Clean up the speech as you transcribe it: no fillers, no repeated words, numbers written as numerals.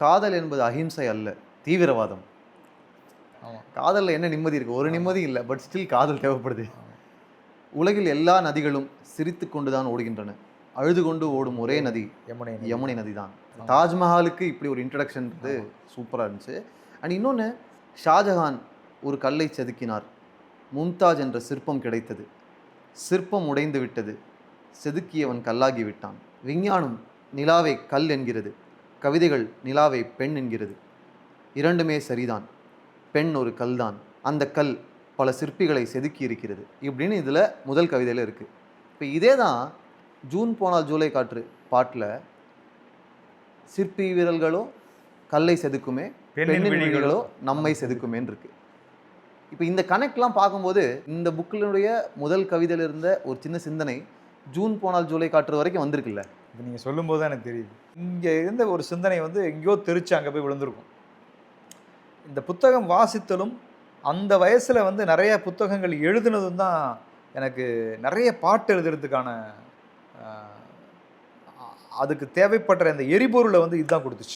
காதல் என்பது அஹிம்சை அல்ல, தீவிரவாதம். ஆமாம். காதலில் என்ன நிம்மதி இருக்குது? ஒரு நிம்மதி இல்லை, பட் ஸ்டில் காதல் தேவைப்படுது. உலகில் எல்லா நதிகளும் சிரித்து கொண்டு தான் ஓடுகின்றன, அழுது கொண்டு ஓடும் ஒரே நதி யமுனை நதி தான். தாஜ்மஹாலுக்கு இப்படி ஒரு இன்ட்ரடக்ஷன்றது சூப்பராக இருந்துச்சு. அண்ட் இன்னொன்று, ஷாஜஹான் ஒரு கல்லை செதுக்கினார், மும்தாஜ் என்ற சிற்பம் கிடைத்தது. சிற்பம் உடைந்து விட்டது, செதுக்கியவன் கல்லாகி விட்டான். விஞ்ஞானம் நிலாவை கல் என்கிறது, கவிதைகள் நிலாவை பெண் என்கிறது. இரண்டுமே சரிதான், பெண் ஒரு கல் தான், அந்த கல் பல சிற்பிகளை செதுக்கி இருக்கிறது இப்படின்னு இதில் முதல் கவிதையில் இருக்குது. இப்போ இதே தான் ஜூன் போனால் ஜூலை காற்று பாட்டில், சிற்பி விரல்களோ கல்லை செதுக்குமே, பெண்ணின் விழிகளோ நம்மை செதுக்குமேன்னு இருக்கு. இப்போ இந்த கனெக்ட்லாம் பார்க்கும்போது இந்த புக்கினுடைய முதல் கவிதையில் இருந்த ஒரு சின்ன சிந்தனை ஜூன் போனால் ஜூலை காற்று வரைக்கும் வந்திருக்குல்ல. இப்போ நீங்கள் சொல்லும்போது தான் எனக்கு தெரியுது, இங்கே இருந்த ஒரு சிந்தனை வந்து எங்கேயோ தெரிச்சு அங்கே போய் விழுந்திருக்கும். இந்த புத்தகம் வாசித்தலும் அந்த வயசில் வந்து நிறைய புத்தகங்கள் எழுதுனதும் தான் எனக்கு நிறைய பாட்டு எழுதுறதுக்கான அதுக்கு தேவைப்படுற அந்த எரிபொருளை வந்து இதுதான் கொடுத்துச்சு.